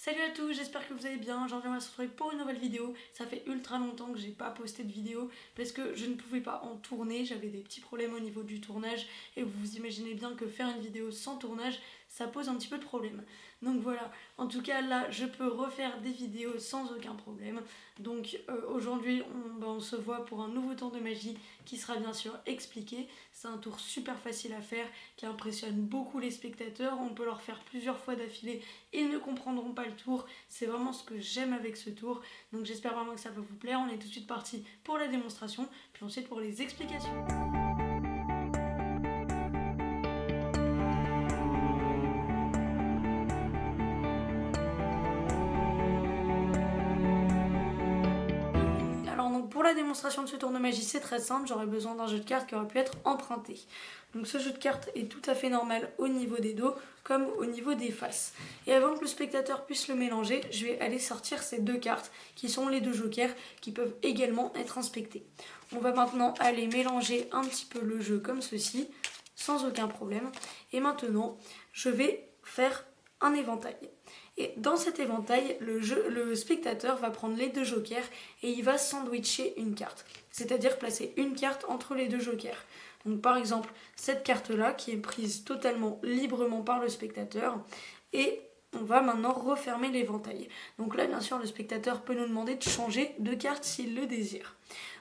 Salut à tous, j'espère que vous allez bien. J'en viens à se retrouver pour une nouvelle vidéo. Ça fait ultra longtemps que j'ai pas posté de vidéo parce que je ne pouvais pas en tourner. J'avais des petits problèmes au niveau du tournage et vous imaginez bien que faire une vidéo sans tournage, ça pose un petit peu de problème. Donc voilà, en tout cas là, je peux refaire des vidéos sans aucun problème. Donc aujourd'hui, on se voit pour un nouveau tour de magie qui sera bien sûr expliqué. C'est un tour super facile à faire qui impressionne beaucoup les spectateurs. On peut leur faire plusieurs fois d'affilée, ils ne comprendront pas le tour. C'est vraiment ce que j'aime avec ce tour. Donc j'espère vraiment que ça va vous plaire. On est tout de suite parti pour la démonstration, puis ensuite pour les explications. Alors donc pour la démonstration de ce tour de magie, c'est très simple. J'aurais besoin d'un jeu de cartes qui aurait pu être emprunté. Donc ce jeu de cartes est tout à fait normal au niveau des dos comme au niveau des faces. Et avant que le spectateur puisse le mélanger, je vais aller sortir ces deux cartes qui sont les deux jokers qui peuvent également être inspectés. On va maintenant aller mélanger un petit peu le jeu comme ceci, sans aucun problème. Et maintenant, je vais faire un éventail. Et dans cet éventail, le spectateur va prendre les deux jokers et il va sandwicher une carte. C'est-à-dire placer une carte entre les deux jokers. Donc par exemple, cette carte-là qui est prise totalement librement par le spectateur et on va maintenant refermer l'éventail. Donc là, bien sûr, le spectateur peut nous demander de changer de carte s'il le désire.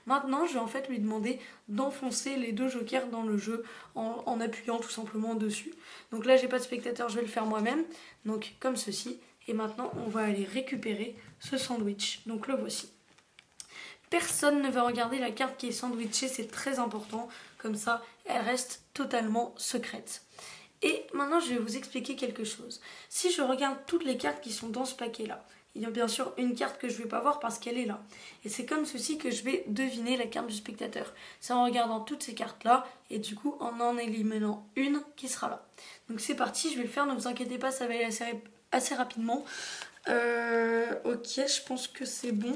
Maintenant, je vais en fait lui demander d'enfoncer les deux jokers dans le jeu en appuyant tout simplement dessus. Donc là, j'ai pas de spectateur, je vais le faire moi-même. Donc comme ceci. Et maintenant, on va aller récupérer ce sandwich. Donc le voici. Personne ne va regarder la carte qui est sandwichée, c'est très important. Comme ça, elle reste totalement secrète. Et maintenant, je vais vous expliquer quelque chose. Si je regarde toutes les cartes qui sont dans ce paquet-là, il y a bien sûr une carte que je ne vais pas voir parce qu'elle est là. Et c'est comme ceci que je vais deviner la carte du spectateur. C'est en regardant toutes ces cartes-là et du coup en éliminant une qui sera là. Donc c'est parti, je vais le faire, ne vous inquiétez pas, ça va aller assez rapidement. Ok, je pense que c'est bon.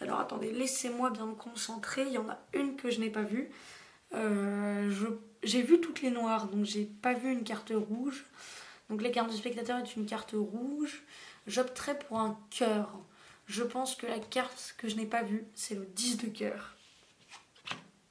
Alors attendez, laissez-moi bien me concentrer. Il y en a une que je n'ai pas vue. J'ai vu toutes les noires, donc j'ai pas vu une carte rouge. Donc la carte du spectateur est une carte rouge. J'opterai pour un cœur. Je pense que la carte que je n'ai pas vue, c'est le 10 de cœur.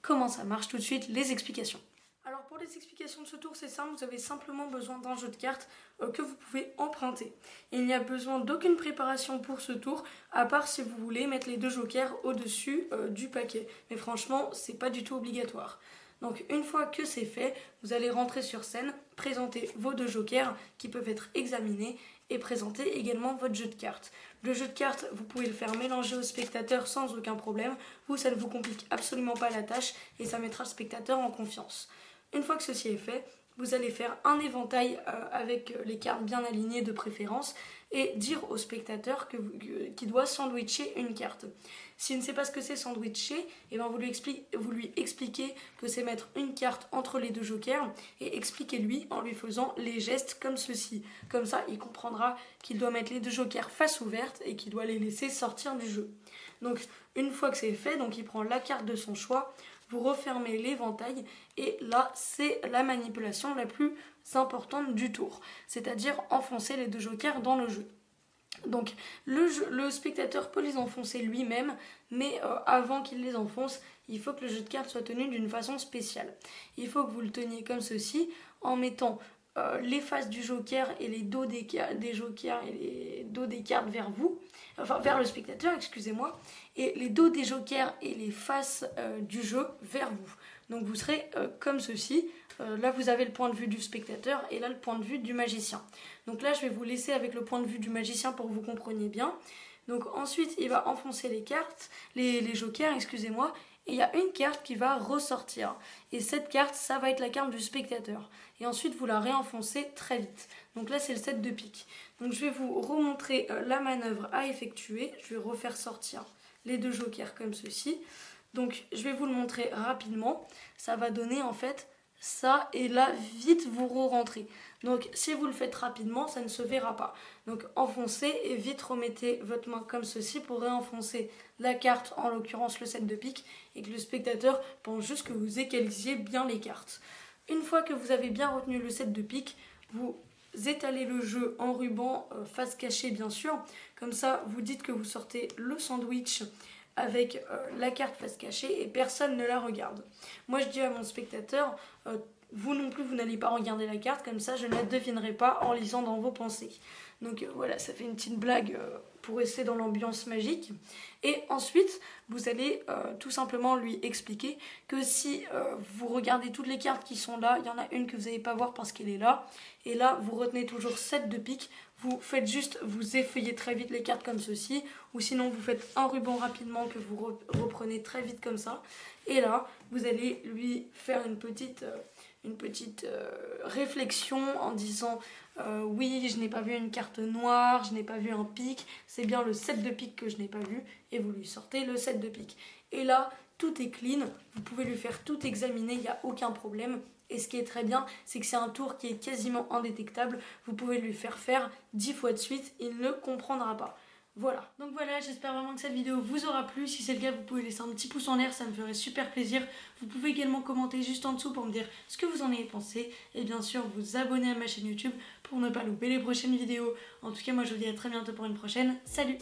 Comment ça marche? Tout de suite, les explications. Alors pour les explications de ce tour, c'est simple, vous avez simplement besoin d'un jeu de cartes que vous pouvez emprunter. Il n'y a besoin d'aucune préparation pour ce tour, à part si vous voulez mettre les deux jokers au-dessus du paquet. Mais franchement, c'est pas du tout obligatoire. Donc une fois que c'est fait, vous allez rentrer sur scène, présenter vos deux jokers qui peuvent être examinés et présenter également votre jeu de cartes. Le jeu de cartes, vous pouvez le faire mélanger au spectateur sans aucun problème. Vous, ça ne vous complique absolument pas la tâche et ça mettra le spectateur en confiance. Une fois que ceci est fait, vous allez faire un éventail avec les cartes bien alignées de préférence et dire au spectateur qu'il doit sandwicher une carte. S'il ne sait pas ce que c'est sandwicher, et ben vous lui expliquez que c'est mettre une carte entre les deux jokers et expliquez-lui en lui faisant les gestes comme ceci. Comme ça, il comprendra qu'il doit mettre les deux jokers face ouverte et qu'il doit les laisser sortir du jeu. Donc une fois que c'est fait, donc il prend la carte de son choix, vous refermez l'éventail et là c'est la manipulation la plus importante du tour, c'est-à-dire enfoncer les deux jokers dans le jeu. Donc le spectateur peut les enfoncer lui-même, mais avant qu'il les enfonce, il faut que le jeu de cartes soit tenu d'une façon spéciale. Il faut que vous le teniez comme ceci, en mettant les faces du joker et les dos des jokers et les dos des cartes vers vous, enfin vers le spectateur, excusez-moi, et les dos des jokers et les faces du jeu vers vous. Donc vous serez comme ceci. Là vous avez le point de vue du spectateur et là le point de vue du magicien. Donc là je vais vous laisser avec le point de vue du magicien pour que vous compreniez bien. Donc ensuite il va enfoncer les cartes, les jokers, excusez-moi, et il y a une carte qui va ressortir. Et cette carte, ça va être la carte du spectateur. Et ensuite, vous la réenfoncez très vite. Donc là, c'est le 7 de pique. Donc je vais vous remontrer la manœuvre à effectuer. Je vais refaire sortir les deux jokers comme ceci. Donc je vais vous le montrer rapidement. Ça va donner en fait ça et là vite vous re-rentrez. Donc si vous le faites rapidement, ça ne se verra pas. Donc enfoncez et vite remettez votre main comme ceci pour réenfoncer la carte, en l'occurrence le 7 de pique, et que le spectateur pense juste que vous égalisiez bien les cartes. Une fois que vous avez bien retenu le 7 de pique, vous étalez le jeu en ruban, face cachée bien sûr. Comme ça, vous dites que vous sortez le sandwich avec la carte face cachée et personne ne la regarde. Moi, je dis à mon spectateur, vous non plus, vous n'allez pas regarder la carte, comme ça, je ne la devinerai pas en lisant dans vos pensées. Donc voilà, ça fait une petite blague pour rester dans l'ambiance magique. Et ensuite, vous allez tout simplement lui expliquer que si vous regardez toutes les cartes qui sont là, il y en a une que vous n'allez pas voir parce qu'elle est là. Et là, vous retenez toujours 7 de pique. Vous faites juste, vous effeuillez très vite les cartes comme ceci. Ou sinon, vous faites un ruban rapidement que vous reprenez très vite comme ça. Et là, vous allez lui faire une petite réflexion en disant oui, je n'ai pas vu une carte noire, je n'ai pas vu un pique, c'est bien le 7 de pique que je n'ai pas vu, et vous lui sortez le 7 de pique. Et là, tout est clean, vous pouvez lui faire tout examiner, il n'y a aucun problème. Et ce qui est très bien, c'est que c'est un tour qui est quasiment indétectable, vous pouvez lui faire 10 fois de suite, il ne comprendra pas. Voilà, donc voilà, j'espère vraiment que cette vidéo vous aura plu. Si c'est le cas, vous pouvez laisser un petit pouce en l'air, ça me ferait super plaisir. Vous pouvez également commenter juste en dessous pour me dire ce que vous en avez pensé. Et bien sûr, vous abonner à ma chaîne YouTube pour ne pas louper les prochaines vidéos. En tout cas, moi je vous dis à très bientôt pour une prochaine. Salut!